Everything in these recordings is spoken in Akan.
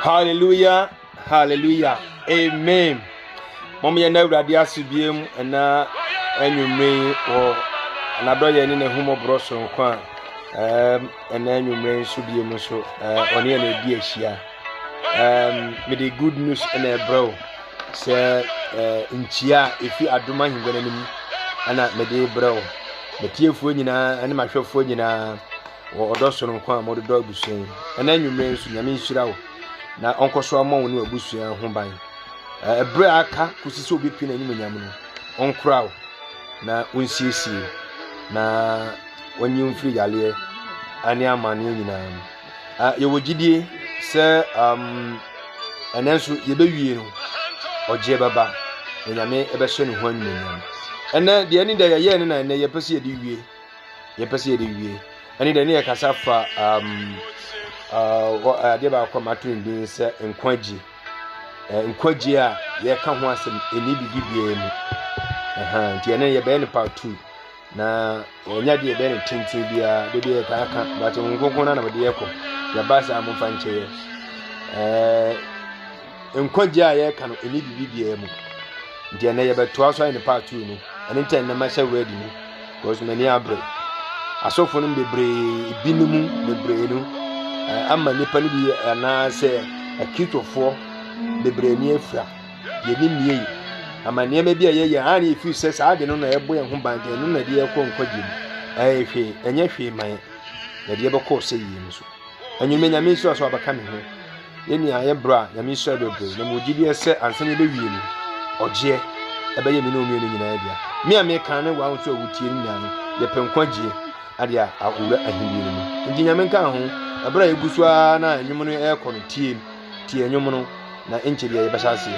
Hallelujah, hallelujah, amen. Mom, you know that the Asibim and annual or another yen in a homo brosso, and then you may should be a muscle on any dear share. With the good news and a bro, sir, in Chia, if you are doing him, and at Mede bro, the tear for you and my chauffeur, or Dawson, or the dog was saying, and then you may should na onko so ama woni abusua ho ban ebre aka kusisi obi pina ni manyam no onkra na onsiesie na wonyi mfiri yale ani amane nyina ye wogidie se enenso ye bewie no oje baba nyame ebehye ne ho anyam ene de ani da ye ne na ne ye pese ye de wie ani da ne ye kasa fa de ba kwa matun din se nkwaji a ye ka ho asem eni bibie mu nti ene ye be ne part 2 na onya de be ne tintin bia de be ka aka ba te nkonkon na be ye ko ya ba sa mo fanche ye nkwaji a ye ka no eni bibie mu nti ene ye be to aso ne part 2 no ene nten na ma sha ready mu because many abre asofo no bebre binumu bebre no amma nipa ni bi na se akitofo bebre ni afra ye ni mie amma ne ma bi ye ani fi se sa ade no na ebo ye ho bante no na de ye ko nkwaji hwe enye hwe man na de ye be ko se yi nso anyume nyame nso aso abaka me ho ye ni aye bra nyame nso bebre na mo gidi se ansane be wie ni oje ebe ye me no mi no nyina bia me a me kan ne wa nso awutie ni nya no ye pe nkwaji ade a awura ahiri ni mu nti nyame kan ho abra egusua na enwum no e ko no tie enwum no na enchiri ye be shase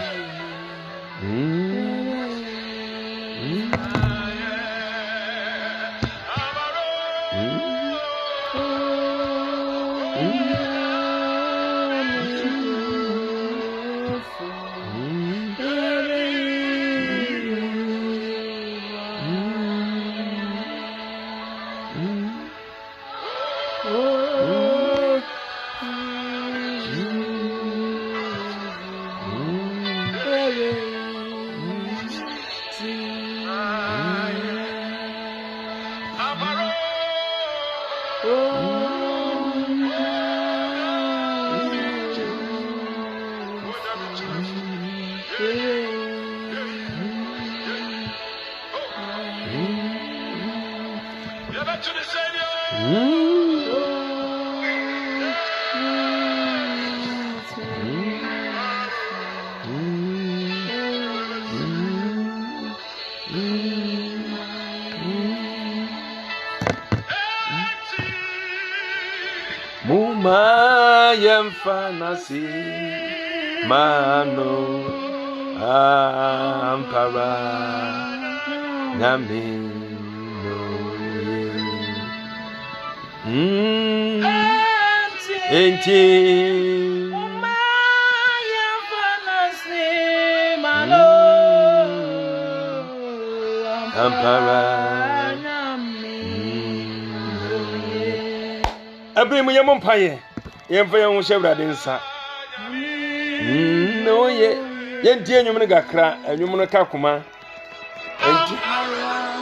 Muma yemfanasi mano ampara namino enti muma yemfanasi mano ampara Abrimu ya mompaye yemfa ya ho hyewrade nsa no ye yenti enwum ne gakra enwum ne kakoma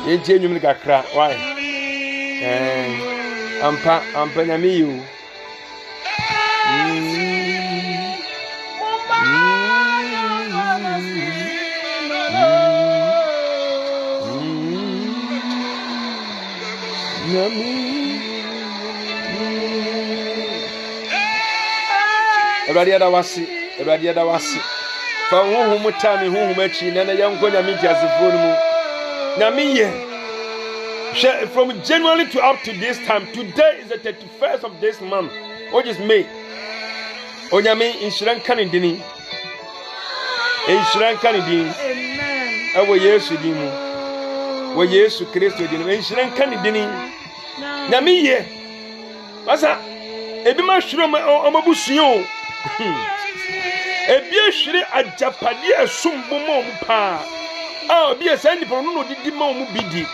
yenti enwum ne gakra why ampa nyame yu Ebradi ada wasi fa huhu mutami huhu machi na yanko nyame tiasefo no mu nyame ye from January to up to this time. Today is the 31st of this month, which is May. Onyame insuran kanidini amen awo Yesu dimu wo Yesu Kristo dimu insuran kanidini nyame ye basa ebi ma hwero amabusuo ebi ehwire ajapade asumbo ma omu pa obi esa nipa no didi ma omu bidi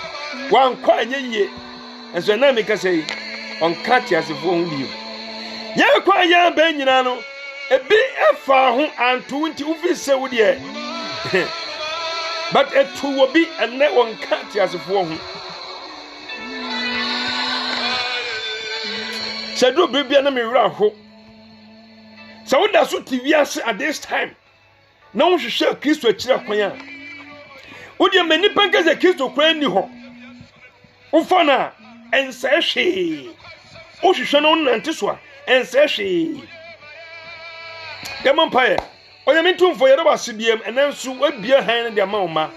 wankwa anyeye enso na me ka sei onka ti asefo hu bio ya kwa ya ba nyina no ebi efa ho anto nti ufi se wo de but etu wo bi enne onka ti asefo hu Shadro baby na me wura ho. So wo da so ti wiase at this time. Na wo hwehwe Kristo akira kwan a. Wo de mani panka ze Kristo kwan ni ho. Wo fa na ensa hwe. Wo hwehwe no nante so a ensa hwe. Demon pae. Oya mentumfo ye do wase biem enanso abia han na de ma wo ma.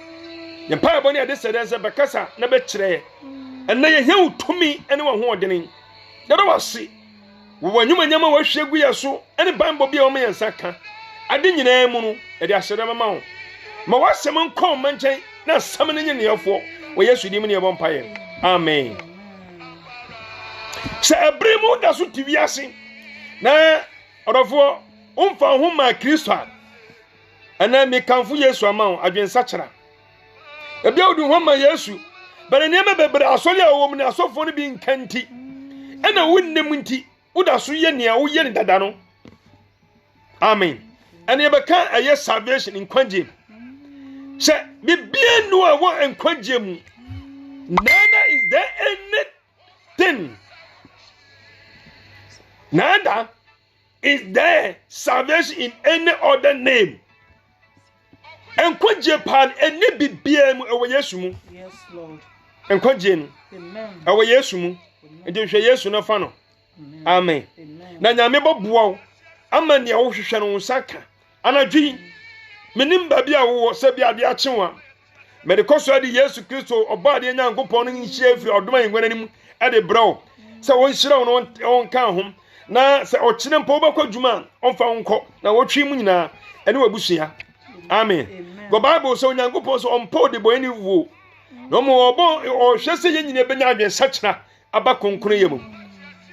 Ye pae boni ade sede be kasa na be kire. Enna ye hew tumi ene wo ho odenen. Dada wasi wo nyuma nyama wa hwegu ya so ene bambo bia o me yansa ka ade nyina mu no e de ahyede mama wo ma wasem nko manchen na sam ne nyneefo wo Yesu dim ne e bompa ye amen se abremu da so tiwiase na orofo umfa ho ma Kristo ana me kanfo Yesu ama wo adwensa kyera e bia odu ho ma Yesu bare ne me bebre asori a wo mu ne asofo ne bi nkanti ena wonnem nti woda so ye nea wo ye ne dada no amen ene ye beka aye salvation in kwanje se bibie no a wo enkwanje mu nana is there anything nada is there salvation in any other name enkwanje pan ene bibie mu ewo Yesu mu yes lord enkwanje no amen ewo Yesu mu enti hwe Yesu no fa no amen na nyame bobuo ama ne wo hwehwe no saka anadwi menim ba bia wo se bia de akyewa me de koso ade Yesu Kristo obade nyankopon no nhie afiri odoma yengwananim ade bro se won hyira wo on ka ho na se okire mpa obakwa dwuma onfa wonko na wotwi mu nyina ene wabusua amen go bible so nyankopon so onpo de boy ni wo no mo obo o hwese ye nyina benya adwen sakyera aba konkoro yemu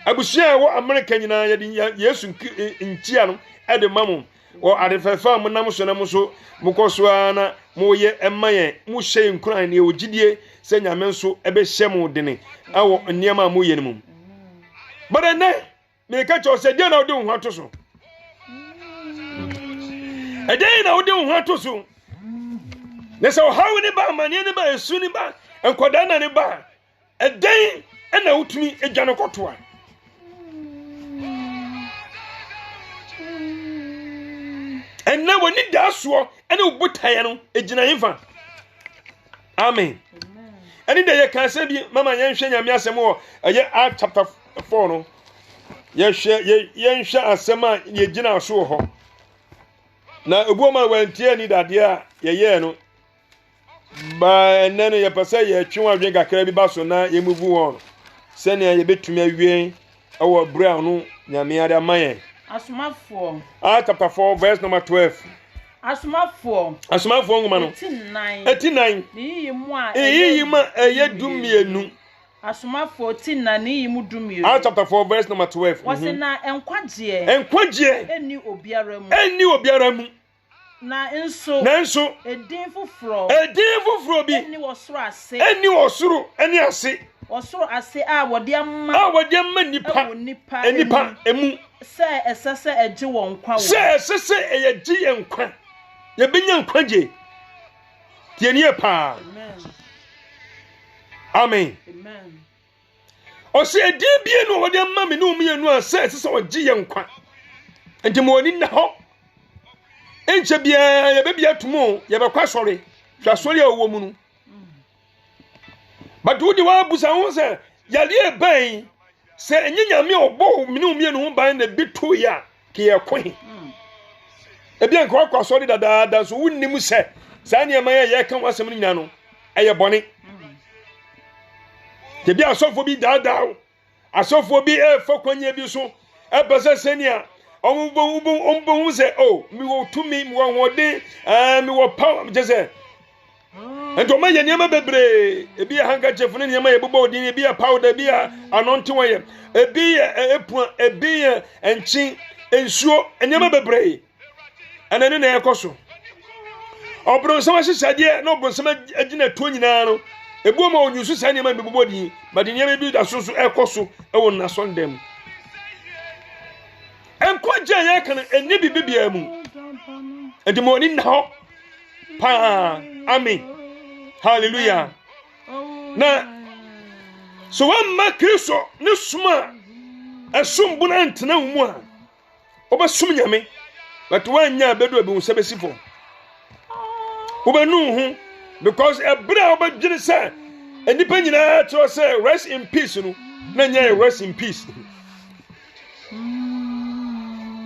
abusua wo America nyina ye Yesu ntia no ede mamu wo adefefa mo nam so na mo so mukoso ana mo ye emaye mo hye nkuran ne ogidie se nyame nso ebe hye mo dene awo niam mo ye nemu but na me ka cho se dia na odi ho atoso ede na odi ho atoso ne so how ni ba mane ni ba esu ni ba enkoda na ni ba ede ena utumi edwane kotoa enna woni daso ene ubutaye no egina yimfa amen ene de ye kan se bi mama yenhwe nyame asem wo eye Acts chapter 4 no yenhwe asem a ye gina so ho na ebuoma wantie ni dade a ye no ba enne no ye pese ye twen adwen kakra bi ba so na ye muvu won sene ye betumi awie awo bra no nyame ade amaye asomafo chapter 4 verse number 12 asomafo ngoma no 89 iyi mu a eye dumienu asomafo 89 iyi mu dumienu chapter 4 verse number 12 wose na enkwagye eni obiara mu na enso edin fufuro bi eni wosoro ase osoro ase a wode amma nipa emu se esese eje won kwa wo se esese eje yenkwa ye benya nkwaje tienie pa amen o se edin bie no wode amma me no mienu a se esese oje yenkwa enti mo ni na ho enche bia ye be bia tumo ye be kwa sori hwa sori a wo mu no but who the one busa won say yale ban say enyinya me obo minu mienu ho ban na bitu ya ke ye kwen e bia nko akwa so da so wunnim say sa ne ma ye kan wasem nyina no eye bone te bia asofo bi da asofo bi fa kwanya bi so e pese senia ombo say oh mi wo tumi mi wo hode mi wo power je say ento ma ye niam bebre ebi handkerchief ne niam ye bobo odin ebi powder ebi anointing ye ebi epu ebi enchi ensuo enyama bebree anane na ekoso obronsama hyehyade na obronsama agina to nyina no ebu ma onyusu sa nyama bibobodi madenya bi da so ekoso ewo na sondem enkoja ya kan enye bibibia mu edimoni na ho pa amen hallelujah na so wamma Kristo ne suma asum na ntena mu a obasum nyame but wanya bedo abi usebesifo obanu hu because ebra obadwene say enipa nyina to say rest in peace no na nya rest in peace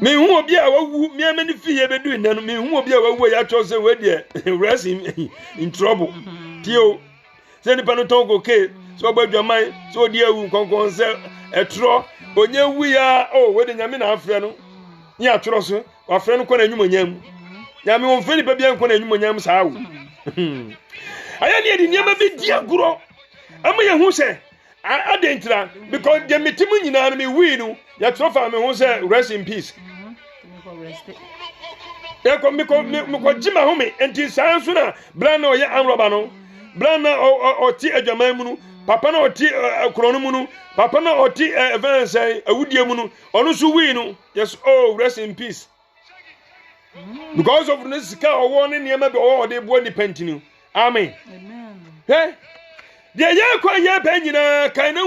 me hu obi a wawu me amani fiye bedu nanu me hu obi a wawu ya to say we dey rest in trouble tio say nipa no ton go ke so obadwaman so odi awu konkon say etro onye wu ya we dey nyame na afre no nya atoro so afre no kọ na nwumonyam nyame won feni pa bia nkọ na nwumonyam saa wo aya ne edi nyama bi di aguro ama ye hu se adentra because the meeting nyina no me wi no ya tro fa me hu se rest in peace ya ko me ko jima hu me enti saa so na bla na oye anroba no bla na oti adwaman mu no papa na oti krono mu no papa na oti events awudie mu no onu so wi no yes rest in peace because of this sika owo ne niam be owo de bo ni pantinu amen eh de ye kwa ye ba nyina kan na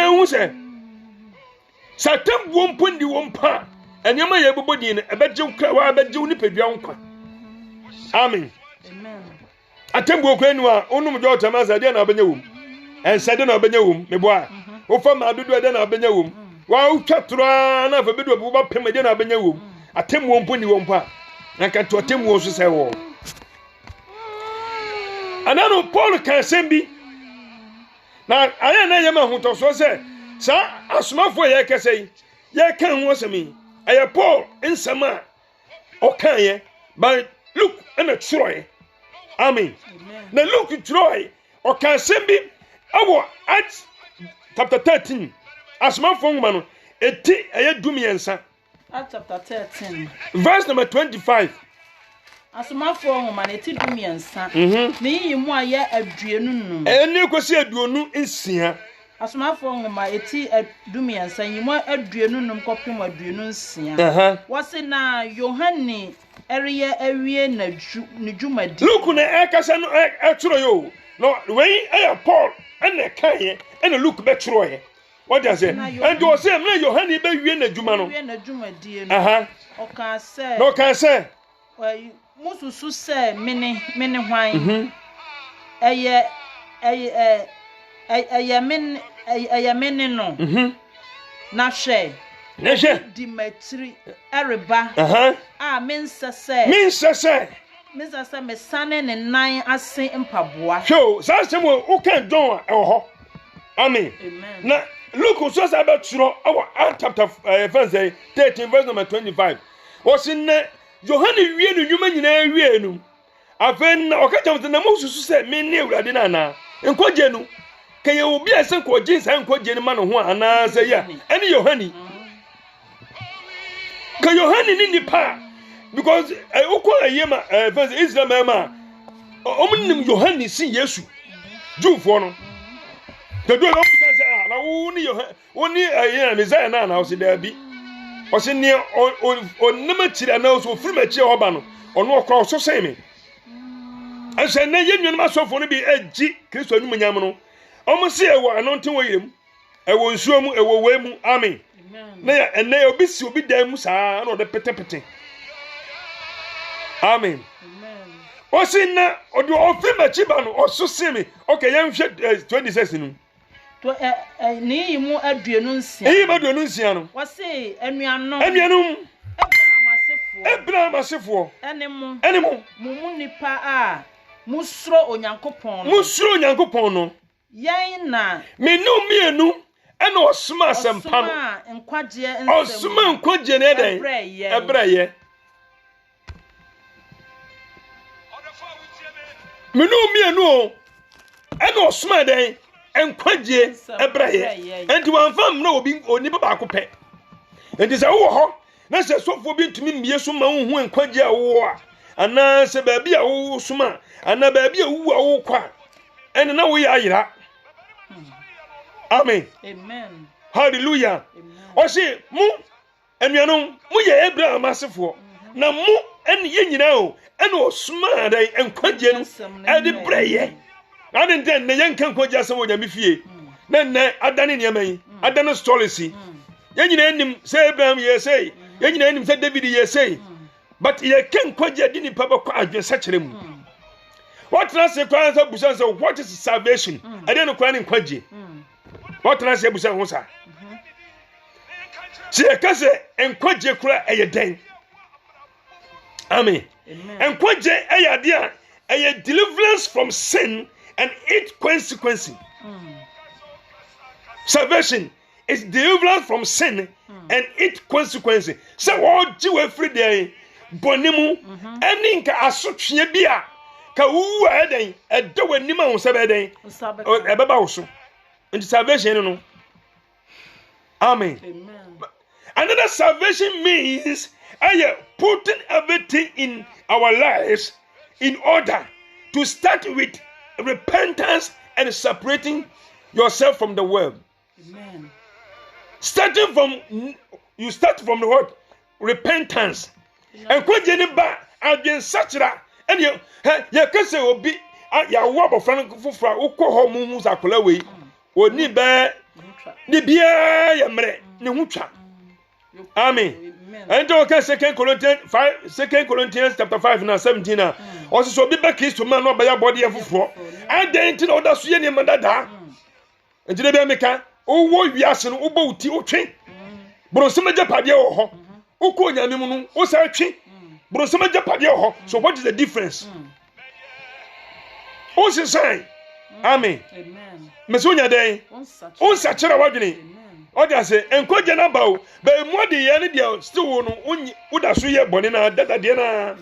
hu se satam bo mpondi wo mpa anyama ye bobodi ne ebeje kra wa abeje ni pedua nkwa amen atembo kwa enu a onum jo tamaza de na abenya wom ensede na abenya wom mebo a wo fa ma dodo de na abenya wom wa utwatro na fa bedo bo ba pem de na abenya wom atemwo mponi wo mpa na ka to atemwo so se wo anano Paul kan sembi na aya na yema hoto so se sa asomafo ye kesei ye kan wo semi aya Paul nsama o kan ye but look na troy amen na look troy o kan sembi awo Acts chapter 13 asomafo ngoma no eti aya dumiensa Acts chapter 13 verse number 25 asomafo ngoma na eti dumiensa ne yimu aye aduenu num eni kosi aduonu nsia asomafo ngoma eti dumiensa yimu aduenu num kopim aduenu nsia wose na Yohane eriye awie na dwumadi look na ekasa no eturo yo no we Paul ene kan ene look beturo ye what does it and do say me Yohane be wie na dwuma no na dwumadi no no kan say mususu se mene hwan eye mene no na hwe Dimitri Ereba a mensese mesane ne nan ase mpaboa so sasem o kan don ho amen na look so say about our chapter 13 verse number 25 was in Yohane wie no nyuma nyina wie no afen okacham na mususu se me ne urade na na enkoje no kaye obi ase koje nsa enkoje ne ma no ho ana se ya ene Yohane ka Yohane ni nipa because ukwa yema verse Israel ma omnim Yohane si Yesu Jufo no the do no because na woni Yohane woni aye Messiah na o se da bi o se ne onema tira na o so firima chi hoba no ono okwa so sei me anse na yenwenu masofo no bi agi Kristo anyum nyam no omo se ewo anonten wo yirem ewo nsuo mu ewo we mu amen na ene obi si obi dan mu saa na o de petepete amen o se na o do ofirima chi ba no o so se me okay yem hwe 26 no to ni yimu aduenu nsia aduenu nsia no wose anuanom Abraham asefo enemu mumu nipa a musro onyankopon no yen na menu mienu ena osuma asempa no osuma nkwaje ne den ebreye menu mienu ena osuma den nkwaje ebreye enti wanfam na obi onipa ba ko pe It is a war. That's a so for being to me, yes, who and Quadia war. And now say, baby, oh, suma, and a baby, oh, quack. And now we are. Amen. Amen. Hallelujah. Or say, Moo, and you know, we are Abraham massive. Now, Moo, and you know, and was smart and Quadia, and the brain. I didn't tell the young can Quadia some of them if ye. Then I done in Yamay, I done a story. You know him say Abraham, ye say, you know him say David, ye say. But ye can't Quadia didn't papa quite such a what does the cries of Busan? So, what is salvation? I don't know crying Quaji. What does the Busan was? See a cousin and Quaji cry a day. Amen. And Quaji a dear, a deliverance from sin and its consequences. Salvation is deliverance from sin and its consequences. So, all Jew every day, Bonimu, and Inca Assumption Bia. Ka wu eden edo wanima ho sebeden ebeba wo so into salvation no. Amen. Another salvation means putting everything in our lives in order to start with repentance and separating yourself from the world. Amen. You start from the word repentance. And kwajeni ba adwen sachira. And you can say, "Oh, be ya wabo friend fufra ukọ ho mu zakola we oni be ni bia ya mre ni hutwa." Amen. And you can 2 Corinthians chapter 5 and 17 na also so be back Christ man no ba ya body fufro and then tin oda so ye ni mandada and you be meka o wo wiase no uba uti o twen bro so meja pade wo ho ukọ nyame mu no o sa twen. So what is the difference? What's the sign? Amen. Amen. Mesunya day. Unsa chira wadwini. Oda say enko jana bawo, be mo de ye ne dia still no uda so ye bone na dada de na.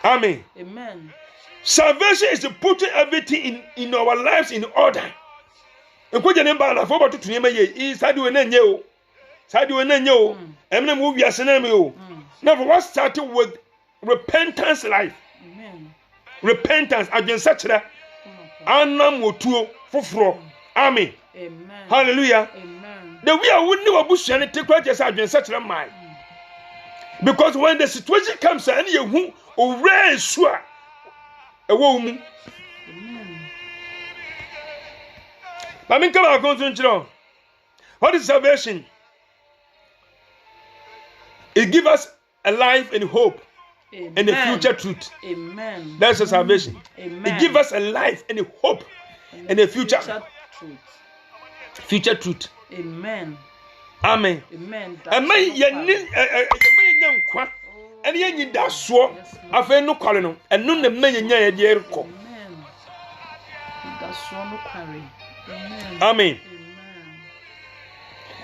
Amen. Amen. Salvation is putting everything in our lives in order. Enko jana ba na fo ba tutu ye ma ye, sadi we na nye o. Sadi we na nye o. Emne mo wiase na me o. Never was started with repentance life. Amen. Repentance against such that anam wotuo foforo. Amen. Amen. Hallelujah. Amen. The we are wouldn't know abusu and take quite as against such a mind. Because when the situation comes and you who or raise sure a woman. But me come out going to what is salvation? It gives us a life and hope. Amen. And a future truth. Amen. That's a salvation. Amen. It gives us a life and a hope and a future truth. Future truth. Amen. Amen. Amen. Amen. And yen da so afa no kware no eno na menya nya ye de rekọ. Amen. Da so no kware. Amen. Amen.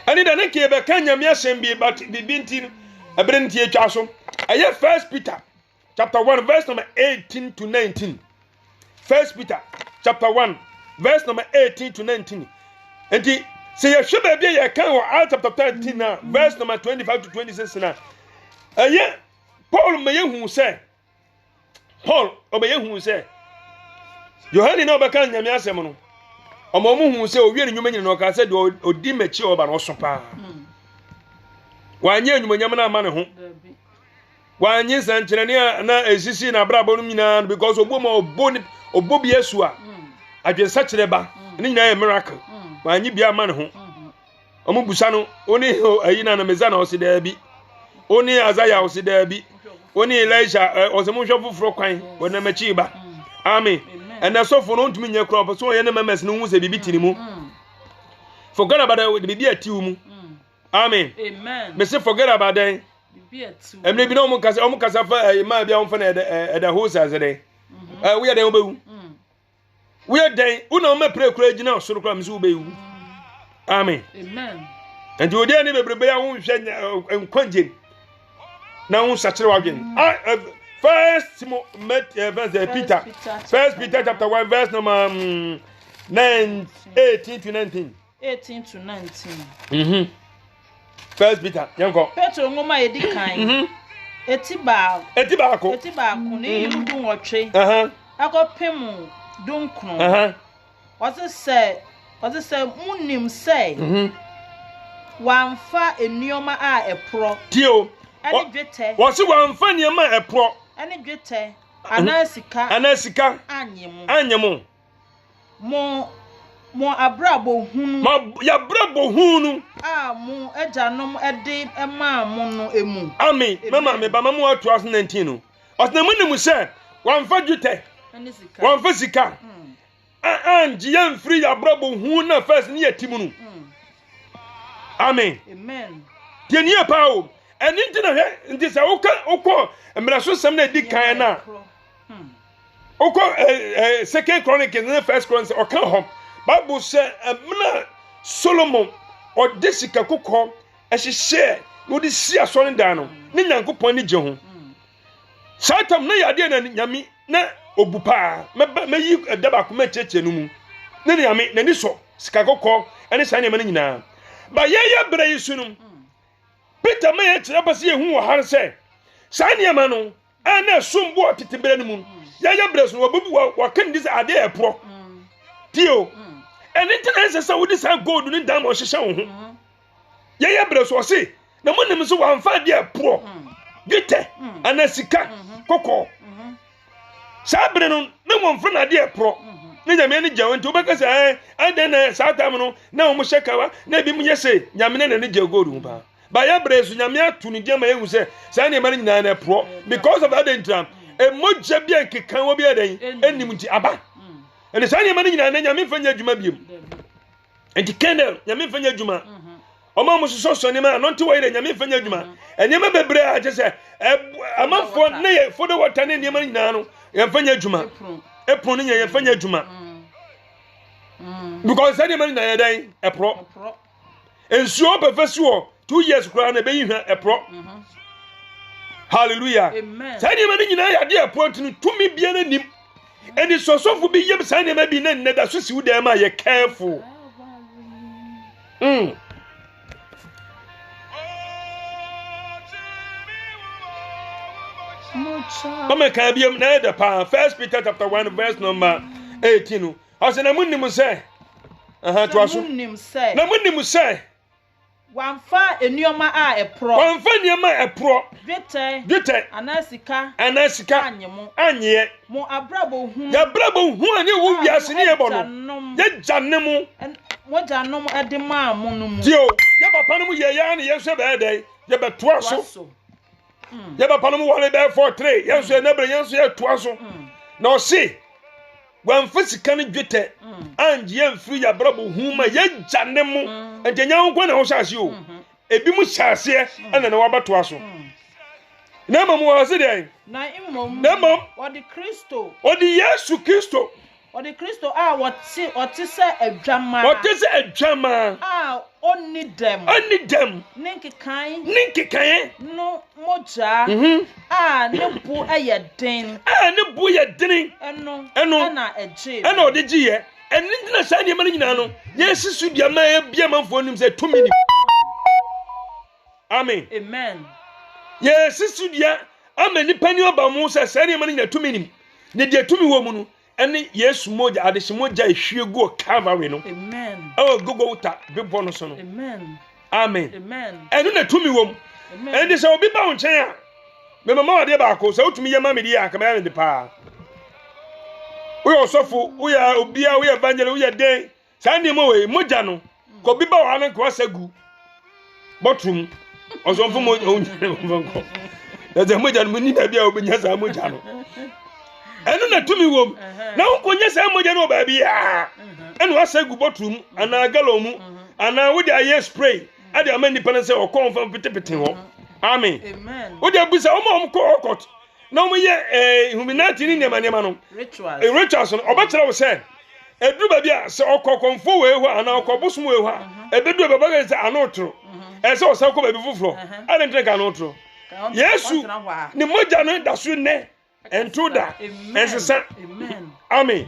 Ani da nake be kan nyame asem bi but bibinti abirenti etwa so. Aye 1 Peter chapter 1 verse number 18 to 19. 1 Peter chapter 1 verse number 18 to 19. And say you should be ye kan o Acts chapter 13 now verse number 25 to 26 now. Aye Paul mayehun say Yohane na obeka nyame asem no omomuhu say owie nyuma nyina no ka say de odi machi oba no so pa wanye nyuma nyama na ama ne ho wanye sankyerene na esisi na brabo no nyina because obobi Yesu a adwensa kyere ba ne nyina ye miracle wanye bia ama ne ho omubusa no oni ayina na meza na osida bi oni Azaya osida bi oni Elisha osemunhwe foforo kwan wona machi ba amen and so for no ntumi nya crop so ye na memes no hu se bibi tiri mu forget about the bibi atiwu mu amen amen me say forget about that bibi atiwu emre bi no mo kasa fa ma bia on fa na the host as dey we are dey obewu we are dey una ma pray kura gina osoro kura me so obewu amen amen and you dey ni bebrebe ya hu hwe enkwanje na hu sachire wadwen First Peter chapter 1 verse number 18 to 19. 18 to 19. 1 First Peter yanko Petro ngoma yedi kan eti baako ne yimudu nwotwe akopem dunkron wase se munim se wamfa enioma a epro tio ani dwete wase wamfa enioma epro ani dwete anasika anyemo mo abrabo hunu ya brabo hunu mo ejanom ede ema mo no emu amen mama me ba mamu 2019 no osna munim se wamfa dwete wamfa sika anji yan free ya brabo hunu na first ni yatimu no amen tieni pa o eni ntina he nti se wokọ emraso sem na di kan na wokọ second chronicles na first chronicles o kan hom Bible say emna Solomon o desika kokọ ehihye no di si asọrin dan no ni Nyankopon ni je ho Satan na yade na nyame na obupa meyi daba ko mecheche no mu ne nyame na ni so sika kokọ ene san nyame nyina ba ye bra yisunum Peter me ye kire pase ye hu wo har se san nyama no ana sombo otitebere no mu ye bra so wo bubu wo kan dis ade e pro tio ene tina se wo dis gold ni dan o hihye wo ho ye bra so se na monim so wo amfa de e pro gite ana sika kokọ sabre no na mo mfa na de e pro ni nyame ni jawo nti obeka se ade na satam no na wo mo shekawa na bi mu yese nyame na ni jago ru ba ba ya brezu nyame atu ni de ma yehu se sa na mari nyina na pro because of that entram e moja bi ankekan wo bi adan enim nti aba ene sa na mari nyina na nyame fanya adwuma biem enti kendel nyame fanya adwuma oma mo so ne ma no nti wo ire nyame fanya adwuma enyema bebre a je se amafo na ye fodo water ne nyama nyina no ye fanya adwuma epon ne ye fanya adwuma because sa na mari nyina dan e pro ensuo perfesuo 2 years kura na be yihwa epro hallelujah sai ni mani nyina ya de epro tinu tumi bia na nim eni sosofo bi yem sai ni ma bi na nne da so si wuda ma ye careful Mama ka biem na da pa First Peter chapter 1 verse number 18 o se na munnim se to aso na munnim se wamfa enioma a epro dwete anasika anyemo mo abrabo hu ani wo wiase ne yebo no ye janemu mo janom ade ma mo no mu dio ye papa no mu ye ya ne ye hwe be dai ye be to aso ye papa no mu wale be 43 ye so na bre ye so ye to aso na o se wamfa sika ne dwete anje ye mfiri ya brabo hu ma ye janemu entenya nkwa na ho hyase o ebi mu hyase ana na wabato aso na mamu wa se dai na imom odi Yesu Kristo odi Kristo a woti se adwama a onni dem ninkikan no moja a ne bu ayeden eno na eje ena odi giye eni na sa ne ma nyina no yesu bia ma bia manfo nim se to mini amen yesu bia amani pani oba mu se sa ne ma nyina to mini ne de to mi wo mu no eni yesu moja adeshi moja ehwiegu Calvary no gogo uta bebo no so no amen enu na to mi wo mu eni se obi ba wo nchen a me mama wade ba ko se otumi ye ma me di aka me de pa we osofu we obia we evangel we den sande mo we moja no ko bi ba wa na ko asagu botrum osofo mo onko da ze moja no ni da bia obenya sa moja no enu na tumi wom na wonkonya sa moja no ba bia enu asagu botrum ana galo mu ana we dey aye spray ade amani pan se o confirm pitipiti ho amen we dey busa o ko okot na mo ye humanity ni nema no rituals no obetera wo se eduru ba bia se okokonfo we ho ana okobusum we ho ebedu baba ga se anotro se o se ko ba bi fufuro ade ntre ka anotro Yesu ni moja no da su ne entuda ensesa amen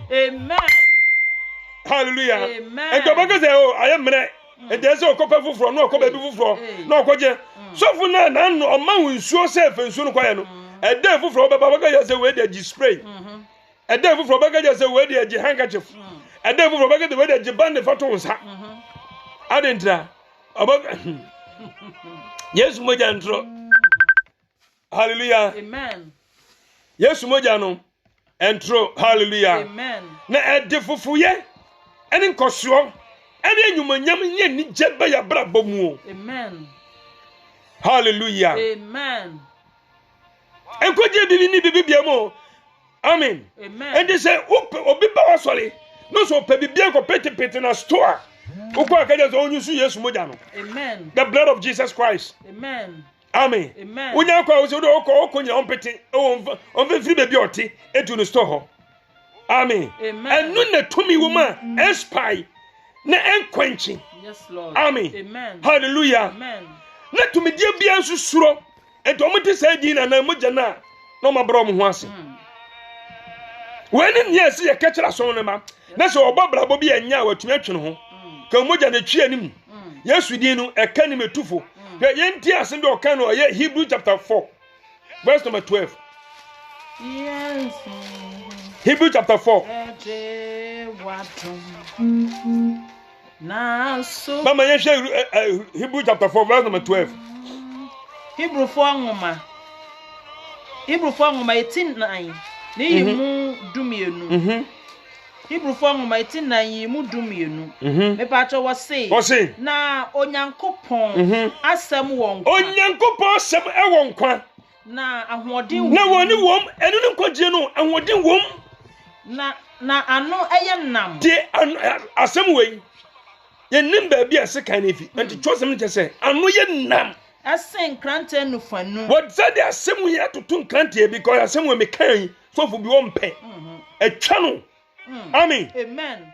hallelujah and baba ga se o ayemre e de se okopa fufuro no okoba bi fufuro no okoje sofo na no oma wonsuo se fensuo no kwaye no e de fufuro baba baka ya se we de spray e de fufuro baka ya se we de handkerchief e de fufuro baka de we de band foto nsa adentra abaka Yesu moja ntro hallelujah amen Yesu moja no entro hallelujah amen na e de fufuye ene nkoso ene enyumanyam nye ni jeba ya brabo mu amen hallelujah amen enkoje bibi ni bibi biamo amen amen and they say obi ba wasole no so pe bibi ko pete na store ukwa akaja so onyu su Yesu moja no amen the blood of Jesus Christ amen amen amen unya kwa so do okonya ompete on fe free baby oti etu no store ho amen enu na tumi woma espy na enkwanchi yes lord amen amen hallelujah amen na tumi die bia nso suro ento mo te say di na moja na no mabro mo ho ase when yes ye kechira so no ma na se obabra bo bia nya watumi atwe ho ka moja na twi anim Yesu din no eka ni metufo ye nti ase de oka no ye Hebrew chapter 4 verse number 12 yes Hebrew chapter 4 na so mama ye share Hebrew chapter 4 verse number 12 Hebrew 4 ngoma 18 ni yimu dumienu Hebrew 4 ngoma 18 yimu dumienu me pa cho wose na onyankopon asem won kwa onyankopon asem e won kwa na ahoden na woni wom enu ne kwaje no ahoden wom na ano eye nam de asem wei ye nim ba bia se kan efi enti twosem ne chese ano ye nam asen krante no fanu what said asem we atoto krante because asem we me kan so fu bi wo mpe etwa no amen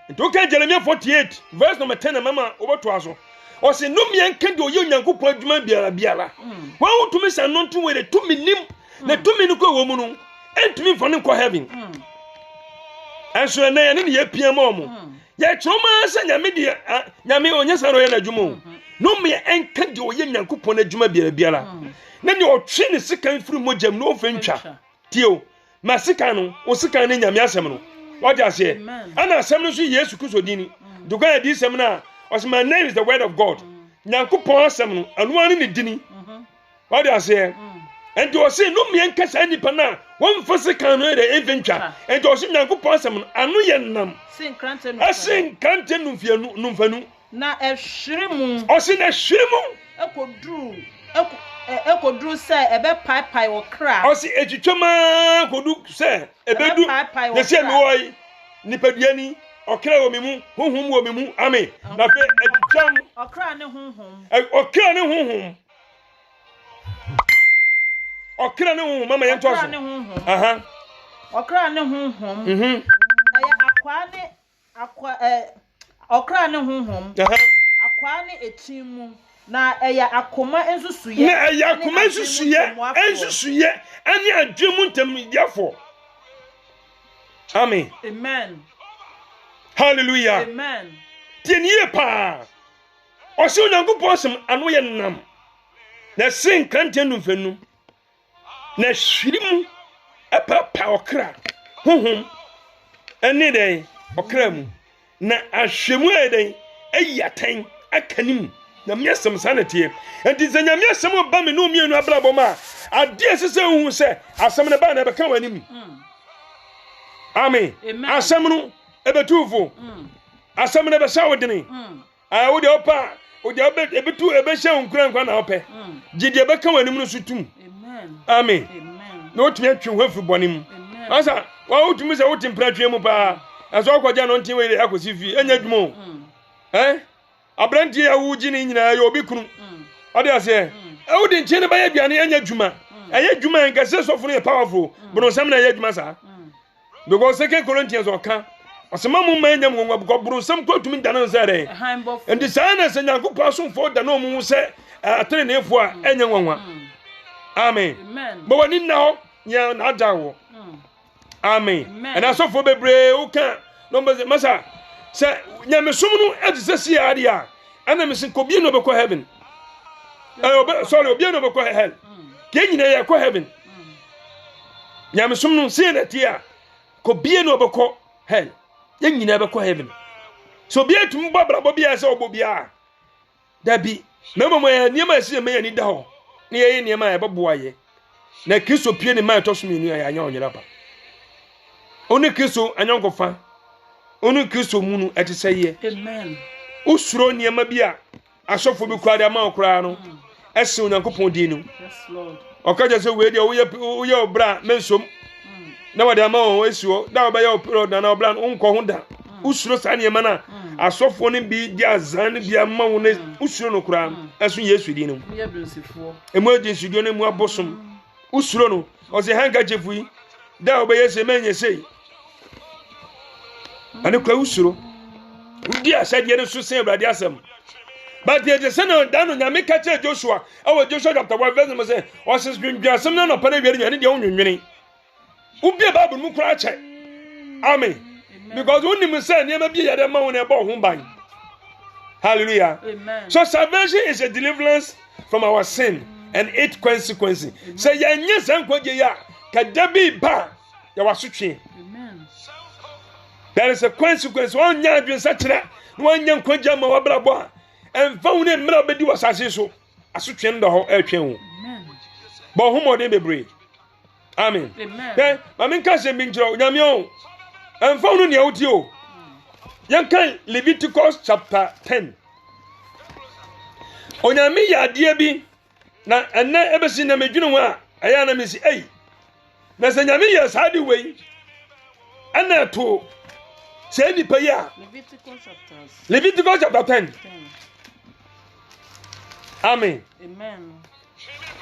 enti o kan Jeremiah 48 verse number 10 mama oboto aso o se no mien kan de oye nyankopon adwuma biara wa wotumi sa no nto we de tumi nim na tumi no ko wo mu no entumi fo ne ko heaven enso na ye ne ye pia ma omo ye choma sa nyame de nyame onye sa ro ye na adwuma no me enka de oye nyankopon adwuma biara na ne otwe ne sikan furu mojam no ofentwa tio ma sikan no o sikan ne nyame asem no wadi ase ana asem no so Yesu Kristo dini duga ya di sem na o say my name is the word of God nyankopon asem no anu ani ne dini wadi ase and o say no me enka sa nipa na won fo sikan no de eventwa and o say nyankopon asem no anu ye nam sin krante no fianu no mfanu na ehwirimu o say na ehwirimu ekodru se ebe pai okra o say etwitwama kodu se ebedu na se mi woyi nipaduani okra wo memu honhom wo memu amen na fe etwitwam okra ne honhom mama yento so aha okra ne honhom aya okra ne honhom akwa ne etimu na eya akoma ensusuye na eya akoma ensusuye ani adwemu ntamdiafo amen hallelujah amen tienie pa o se onyankopon sem anu ye nam na sin kante no mfanu na hwirimu apa okra honhom ene den okra mu na ahwemu eden ayatan akanim na miasem sanete enti zanya miasem ba me no mienu abrabom a ade sese hu se asem ne ba na be kan wanim amen asem no ebetufo asem ne be sawodene a wo de opa wo de ebetu ebehye nkura na ope gide be kan wanim no sutum amen no tumi atwe ho afi bonim asa wa wotumi se wotim pratwe mu pa aso akwaja no ntin we akosi fi enya dwumo abranti ya wuji ni nyina ya obi kunu ade ase e wodi nche ne ba ya duane enya dwuma eye dwuma nka se sofo no powerful bro sam na ya dwuma sa because 2 Corinthians oka osema mu ma enya ngwa because bro sam ko tumi dana nsa re and sana se nyankopon asomfo da no mu se atere na efo a enya nwanwa amen bo wani na ho ya na adawo amen and asofo bebre uka no masa se nyamesum no edise si ade a ana me sin ko bi no be ko heaven sorry obi no be ko hell ke nyina ye ko heaven nyame som no se na tia ko bi no be ko hell ye nyina be ko heaven so bi etum babra bo bia se obo bia da bi memo mo ya niam asi me ya ni da ho ne ye niam ya beboa ye na Kristo pie ne ma to so menu ya anya onyera pa onu Kristo anyanko fa onu Kristo mu no ete seye amen usuro niam bia asofo bi kwade ma okra no ese onyankopon din no yes lord okaje se we dia wo ye obra mensom na wade ama o esuo da oba ye opro da na obra nko ho da usuro sa niam na asofo ne bi di azan bi ama wo ne usuro no kra esu Yesu din no ye brinsifo emergency dio ne mu abosom usuro no o se hanga jefu da oba ye se menye sei ani kwa usuro udi asade ne so sen Awurade asem but the son of Dano Nyamika Joshua our Joshua chapter 1 verse say o se dwindwa asem na no pa na wiare nyane de onwunwene ubi Bible mu kura che amen because when you say niam bi ya de ma won e ba ho ban hallelujah amen so salvation is a deliverance from our sin and its consequences say ya nye san kwaje ya ka dabi ba ya wasotwe amen there is a consequence one nya adwen sa kire one nya kwaje ma wabrabo en fa won e mra bedi wasase so asotwe ndo ho atwen wo amen bo ho mo de bebre amen amen ma min ka se min jiro nyame o en fa won ne awti o yan kan Leviticus chapter 10 onyame ya de bi na enne ebesi na medwunu wa aya na mesi ei na se nyame ya saadi wei ana to se ni pa ya Leviticus chapter 10 amen amen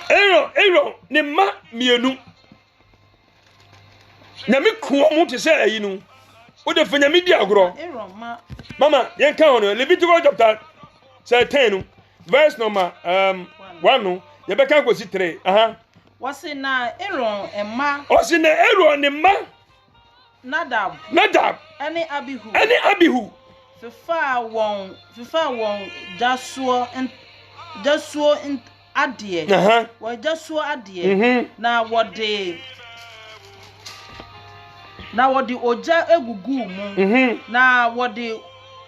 Aaron ne ma mienu nyame ko mo te se ayi nu o de fa nyame di agro Aaron mama yen ka hono Leviticus chapter 10 verse number 1 no ye be kan ko si 3 aha wasi na Aaron emma osi na Aaron ne ma Nadab ani Abihu fifa won Joshua adie wa Joshua adie na wode oja egugu mu na wode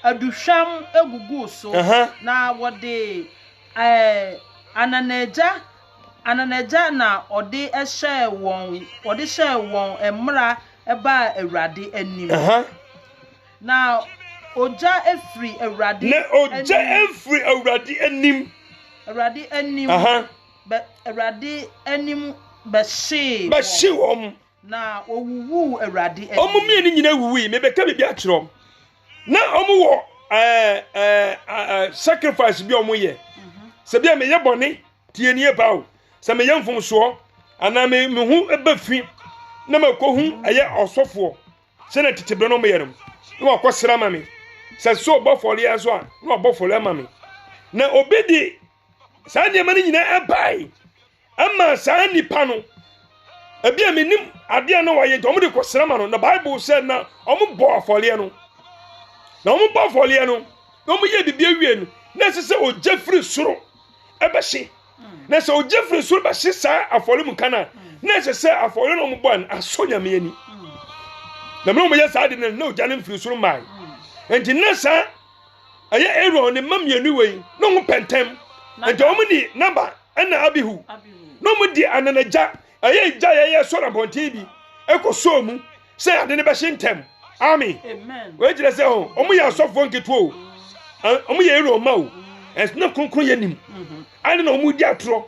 aduhwam egugu so na wode ananaja na ode ehye won emra eba Awurade anim na oja efri Awurade anim Awurade anim bɛhye wom na owuwu Awurade anim omumie ni nyina wuwi me beka bibia akyerom na omu wo sacrifice bi omu ye se bia me ye bone tie nie bawo se me ye mfomso ana me hu ebafi na makohu aye osofo se na titebro no me yerum na akosra ma me se so bofole aso a na bofole ma me na obedi saa de ma ni nyina ebai ama saa nipa no ebia menim ade na waye omu de kosra ma no na Bible said na omu bo afole no na omu bo afole no omu ye bibia wie no na se oje firi soro ebehye na se oje firi soro behye saa afole mu kana na se afole no omu bo an asonya me ani na me omu ye saa de na oja ne firi soro mai enti na saa aye Aaron ne mamienu wei no omu pentem enti omu ni namba na Abihu no omu di ananaja aye ja ye soro bonti bi ekoso mu se ade ne behye ntem amen we jire se ho omu ya asofo nketo omu ye Aaron ma o es na konkon ye nim ade na omu di atro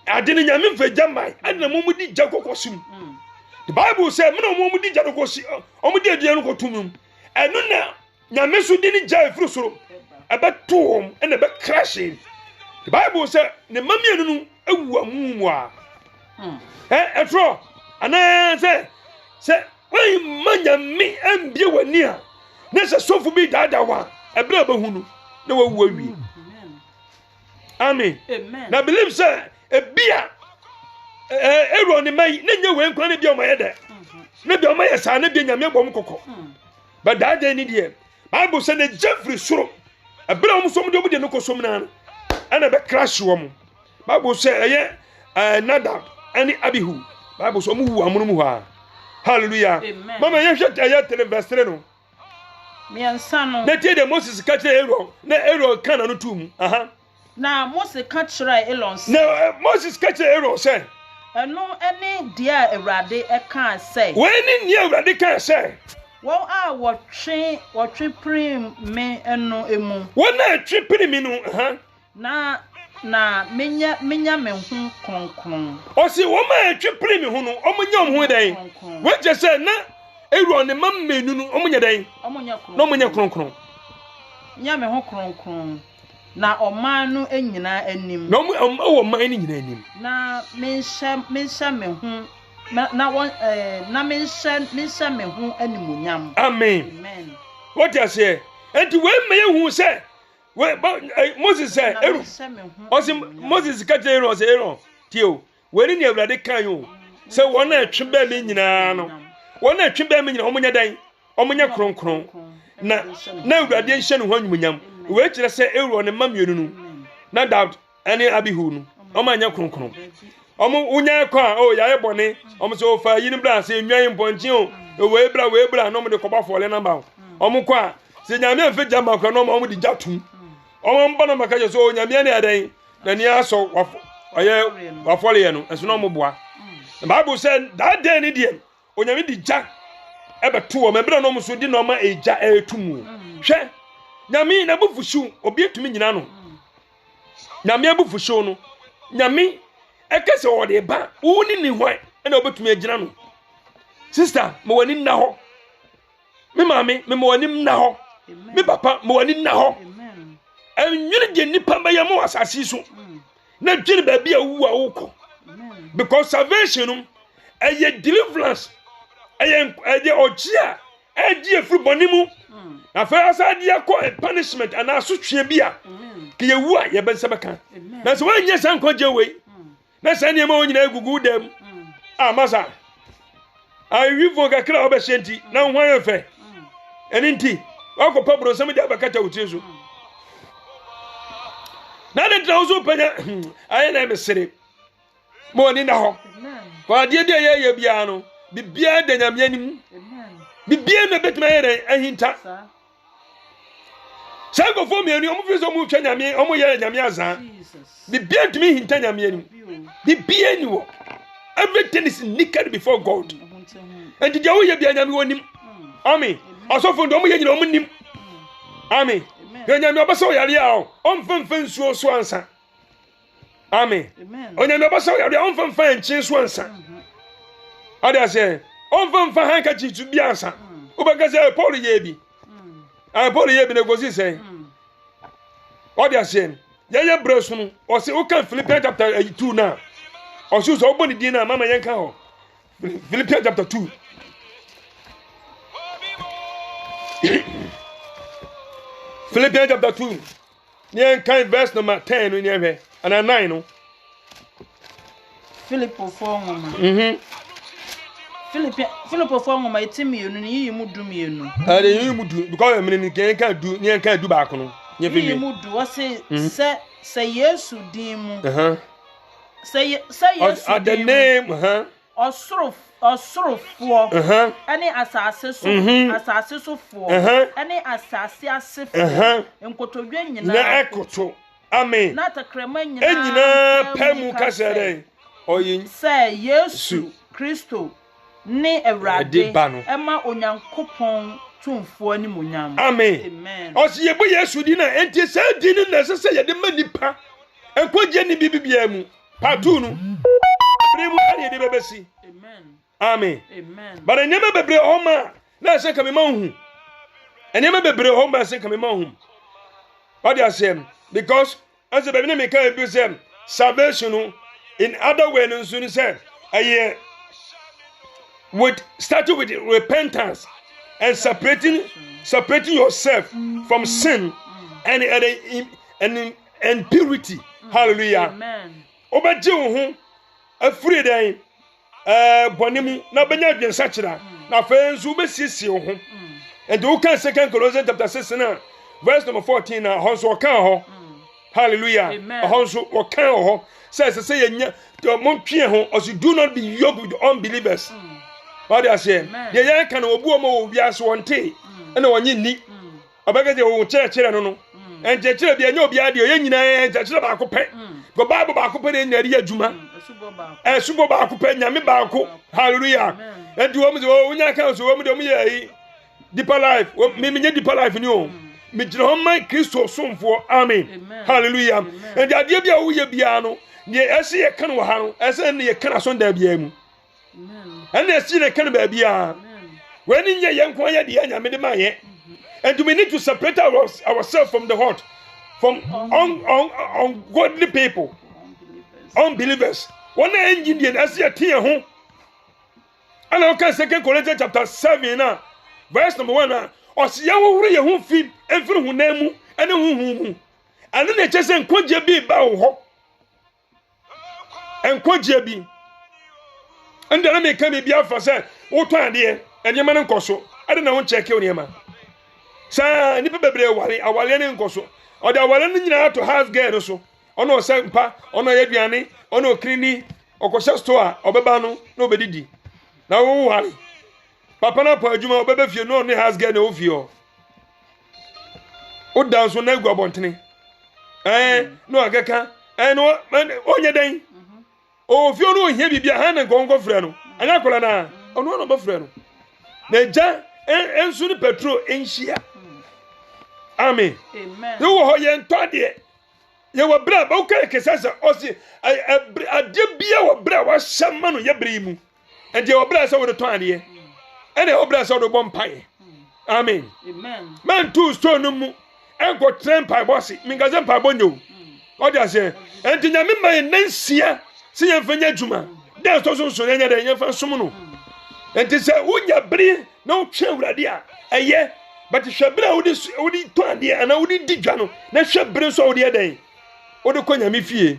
ade ne nyame mfagya mai ade na omu di ja kokosum the Bible say me na omu di ja kokosi omu di adua no kotumum enu na nyame so di ni ja efuru soro abetom ena be crashing the Bible say ne mamienu no ewu amumu a etro ana se wey manya mi ambie wani a na se sofu bi dada wa ebra bahunu na wawu awie amen na believe say ebia Aaron ne mai na nya we nkwa na bia o maye de na bia o maye sa na bia nyame bom kokko but dada ni de Bible say na Jeffrey soro abira omo so mo de no kosom na ana be crash wo mo Bible say eye Nadab ani Abihu Bible so mo wu amono mu ha hallelujah mama ye hwete eye televestre no me ansa no na tie de Moses ka kire Aaron na Aaron kana no tum aha na Moses ka kire Aaron na Moses ka kire Aaron say eno ene dia Awurade e kan say we ni ni Awurade kan say wọ́n a wọ́twe prim me eno emu wọ́n na twe prim mi no aha na menya me hu kronkron o si wọ́n ma twe prim mi hu no o munya hu dan we je say na Aaron ne mammenu no o munya dan no munya kronkron nya me hu kronkron na oman no enyina anim no o man ni nyina anim na menhya me hu na won na menhya me hu animunyam amen what you say and we may hu say Moses say Moses ka tell Aaron say Aaron tio we ni Awurade kan yo say won na twe ba me nyina no won na twe ba me nyina omunya dan omunya kronkron na Awurade nhye no hu animunyam we kire say Aaron ne mamienu no na doubt ani Abihu no omanya kronkron omo unya kwa o yaye bone omo so fa yini bra se nwan mponchi o we bra no mo de koba fole namba omo kwa se nyame amfe jama kwa no omo di jatum omo mba na maka so nyame ne adan na ni aso oye wafole ye no eso no mo boa the Bible said that day ni die onyame di ja ebeto o me bra no mo so di no ma eja etumu hwe nyame na bufushu obi etumi nyina no nyame bufushu no nyame ekese o de ba woni ni hwan na obetumi agina no sister mo wani na ho me mama me mo wani na ho me papa mo wani na ho enwiri de nipa ba yamo asasi so na dwiri ba bia wu a wukọ because salvation eye deliverance eye ochia eye free bonimu na fa asadi akọ punishment and asotwe bia ke ye wu a ye be sebeka na so wanye san koje we na sani ema onyina egugu dem masa ayi fo kakra obeshenti na hwan efe eni nti akopa bro sam dia bakata utieso na de trawo panya ayi na mesere mo ni na ho kwa die ye bia no bibia de nyame nim bibia na betuma yere ahinta sango fo mi eni omo fi so mu twa nyame omo ye nyame azan bibia tumi hinta nyame nim bibia ni wo everything is naked before God and the jawo ye bia nyame wonim amen asofo ndo omo ye nyina omo nim amen nyame obaso yare a omfemfen suo so ansa amen onyame obaso yare omfemfen nchi so ansa ada se omfemfen hanka chitu bi ansa obaka se Paul ye bi Paul ye bi na gosi se odia se ye bresu no o se o kan Philippians chapter 2 na o se so oboni din na mama yen kan ho Philippians chapter 2 Philippians chapter 2 yen kan verse number 10 no yen and 9 no Philippo 4 ngoma Philippo 4 ngoma etimienu ni yimu du mienu ade yimu du because me ni kan du yen kan du ba ko no yen fe yimu du wo se Yesu din mu say Yesu at the name osorofo ani asase so fo ani asase asefo enkotodwe nyina na ekoto amen na takrema nyina enyina pemu kasere oyin say Yesu Kristo ni Awurade ema onyankopon tumfo ani monyam amen osi yebo Yesu di na enti se di ni na se ye de manipa enkoje ni bibia mu patunu primu ani de bebesi amen but enyema bebre homa na se kamema hu enyema bebre homa se kamema hu what you say because as the baby me can be say salvation in other way no so ni say aye with starting with repentance and separating yourself from sin and purity hallelujah amen obaje wo hu afure dan bonimu na benya dwensa kira na fa enzu besiesie wo ho and you can 2 Corinthians chapter 6 na verse number 14 na honso kan ho hallelujah honso kan ho say yenya montwe ho or do not be yoked with unbelievers what they say ye yan kan obu o mo obi aso wonte na wonye ni obega je wo chire no en chire bia nya obi ade ye nyina en chire ba ko pe go bible ba ko pe na ri adwuma subo ba ko pe nyame ba ko hallelujah en di wo mo zo nya kan so wo mo de mo ye deeper life me nya deeper life ni o me jira ho man Kristo somfo amen hallelujah en di ade bia wo ye bia no ne ese ye kan wo ha no ese ne ye kan ason da bia mu and they see the kind of baby. When in your young quiet, the and we need to separate ourselves from the hot, from ungodly people, unbelievers. One Indian, I see a tear home. And I can 2 Corinthians chapter 7, verse number 1. Or see your home feet, every who name and who. And then they just and could you be bow and could you be. And then I may come be out for say, oh, dear, and your man and Cosso. I don't know, check your name. Sir, Nipper Bebre, our Lennon Cosso, or the Wallen out to have girl so. On no Sampa, on no Edriani, on no Crini, or Cossastoa, or Babano, nobody did. Now, oh, Harry. Papa Napa, Juma, Bebe, if you know, has girl of you. Oh, down so never go bontini. No, I can't. And what, oh, your day. Oh, if you know here be behind and go friend, and I call na. Oh no, no, friend. Neja and soon petrol in Shia. Amen. Amen. You were here and told you. You were brave, okay, Cassasa, or see, I did be our brave was some man you bring. And you were blessed over the 20 and they were blessed over the bonfire. Amen. Amen. Man, too, stone no more. And got tramp by bossy, Mingazan Pabono. What does say? And to Yamima and Nancy. See you for Juma. There's also so many other young Sumuno. And to say, would you bring no children, dear? A year, but you shall bring all this, all the 20 and I wouldn't dig Jano. That shall bring so the other day. Or the Konya Mifi.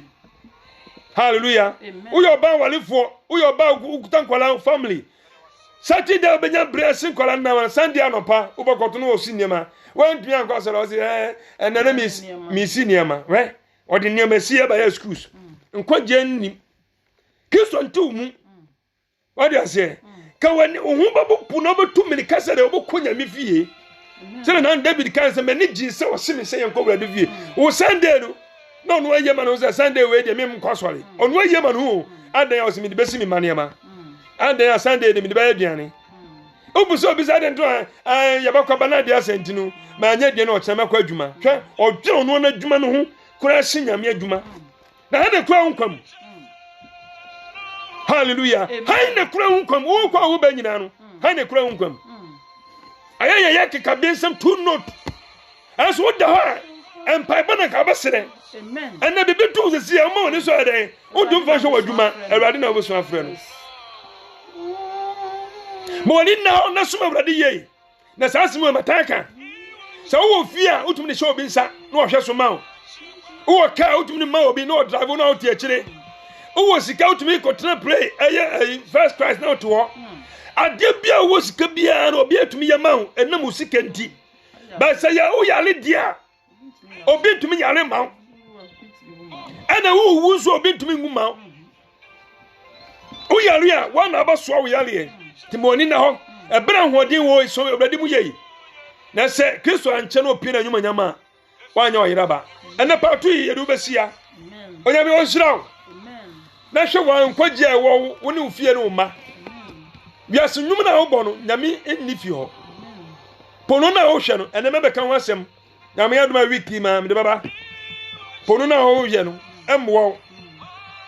Hallelujah. We are bound for, we are bound Utankola family. Saturday, there will be a blessing Colana and Sunday Anopa, Ubacotono cinema. One to young Cossaros, and then Miss Cinema, right? Or the near Messia by excuse. And quite Jenny. Kiss on 2 what do I say? Kawan Umba Punoba 2 minutes Casa de Obukunya Mifi. Seven David Cancer managing so silly saying cover the view. Oh, Sunday, no way Yaman was a Sunday way the Mim Coswally. On way Yaman who, and they also mean the best in Maniama. And they are Sunday in the Belgiani. Oh, so beside and try, Yabaka Banadia Sentinu, Mania Dino Samaka Juma, or John one Juma who crashing a mere Juma. Now, the crown come. Hallelujah. Hide the crown come. Oh, call Benino. Hide the crown come. I have been some 2 notes. As what the heart and Pipana Cabasset. Amen. And the baby tools is here more this day. Oh, don't fashion what you man. I rather know was my friend. Morning now, not some of the day. That's asking my attacker. So, fear, ultimately, show being sat. No, just some mouth. Oh, cow to the mouth be no drive on out here today. Oh, was it out to me? Could play a first prize now to walk. I did be a was Kabia or be to me a mount and no music and tea. But say, oh, ya Lydia. Or be to me a mount. And a who was so been to me mount. Oh, ya, one of us saw Yali. Timon now, a brown what you was so already muye. Now say, Christo and Channel Pina Yama. Why no, Iraba. And the party you do Bessia. Oh, you have all now show one quite yeah, when you fear no ma. We are some human obono, Yami in Nifio. Ponona Ocean, and the member can was him. Yami had my weekly ma'am, the Baba. Ponona Ocean, and wow.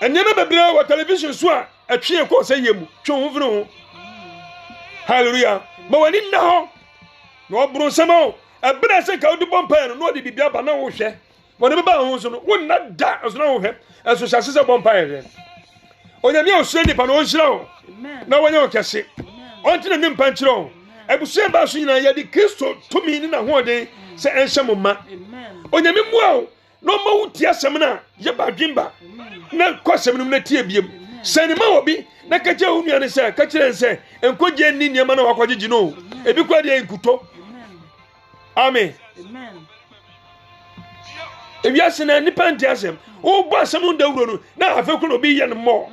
And you never blow what television swat, a tree of course, say you, Chon. Hallelujah. But when in now, no brosamo, a better say out the bumper, no, the Bibia Bana Ocean. Whatever bones would not die as no him as was a bumpire. On the new Sunday Panon, now when you can see. On to the new Panchon. I will say about Sina the Christo to me in a one day, say Anshamoma. On the meanwhile, no more Tia Samana, Yaba Jimba. No question in the Tibium. Send him out be, Nakaja Union and say, catch and say, and could Jenny Yamano, what did you know? A big idea in Kuto. Amen. ewiase na nipa nti asem wo bo asem no dawuro no na afa ku no bi ye no mo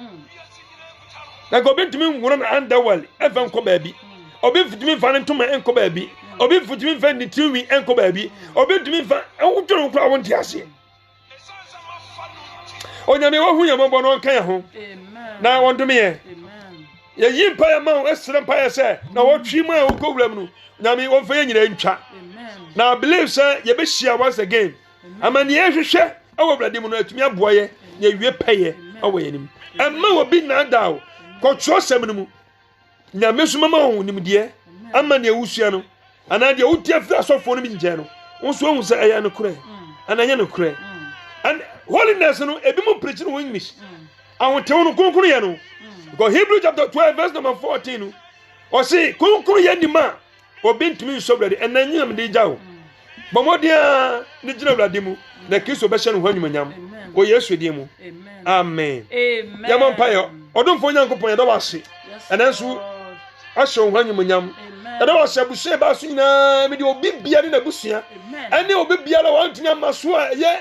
na go bentumi nworo na underwell efa nko baabi obi fitumi fa ntoma enko baabi obi fitumi fa nitiwi enko baabi obi fitumi fa enwotoro kura won ti ase onyame wo hu yambo no nkan ya ho na wondome ye ye yimpa ya ma esere mpa ya se na wo twi ma wo kowuram no nyame wo fa ye nyina ntwa na believe say ye be share once again amani ehwehwe awurade mu no atumi aboye ye wie peye awo yenim amma wo bi na dawo kɔtro sem no mu nyame so mama wo nimde amani ewusua no ana de wotia fi asofo no bi nje no wonso hu say eya no kure ananya no kure and holiness no ebi mu preach no English awontewo no konkuru ye no because Hebrew chapter 12 verse number 14 no o say konkuru ye ndima obi ntumi nsobrade enanya me de jawo bomodia ni gina wlade mu na Kristo be hye no hwanyumanyam o Yesu die mu amen yamon payo odumfo nyankopon yeda wase enanso ahye hwanyumanyam yeda wase abusua ba so nyina me de obi bia ne nabusua ene obi bia la wantumi amaso a ye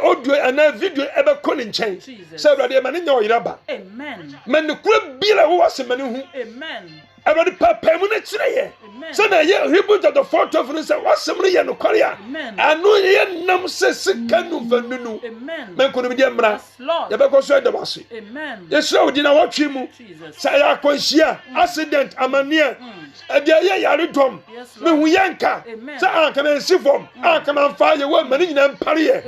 audio ana video ebe koni nchen se wlade ma ne nya oyiraba amen man ne kura bia la wo wase ma ne hu amen abadi papa mu na kire ye so na ye Hebrew chapter 4:12 no say wasem no ye no kware a anu ye nam se sika nu vanunu men ko no bi demra ye be ko so de wase amen ye so odi na watwe mu say ya konhia accident amania e dia ye yare dom me hu yanka say aka na sifom aka na fa ye wa mani nyina mpare ye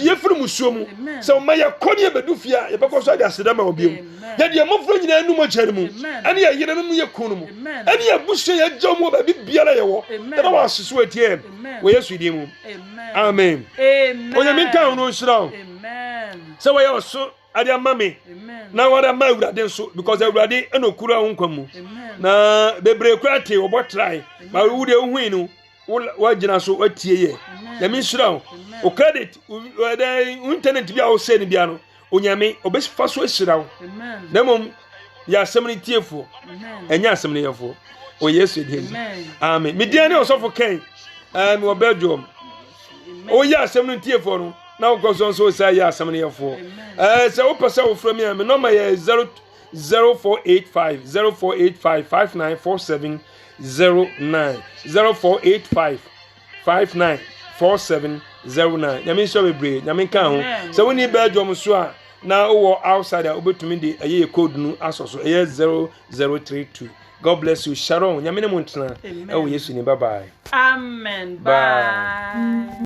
ye furu musuo mu say o ma ye koni e bedufia ye be ko so de asedama obiem ye dia mofro nyina anu mo kyere mu ane ye yire no mu ye kunu mu ane ye bushe ye jamu ba bi biara ye wo e ba wa sesu etie wo Yesu di mu amen onya min kan no nshira amen se wo ye oso ade amame na wada ma awurade nso because awurade enokura ho nkwamu na bebre kwate obotrai ma wude huin no wa gina so watie ye ya min nshira o credit da internet bia o se ni bia no onyame obesifa so ashira wo na mom ya asemni tiefo enya asemni yefo o Yesu di amen midiane osofo kan mi wo bedroom o ya asemni tiefo no na wo gozo so say ya asemni yefo se wo pese wo from me number ye 0485 594709 0485 594709 nyame so bebre nyame kan ho se woni bedroom so a na wo outside obetumi de eye code nu asoso eye 0032. God bless you. Sharon nyame ne mo ntena e wo Yesu ni bye bye. Amen. Bye.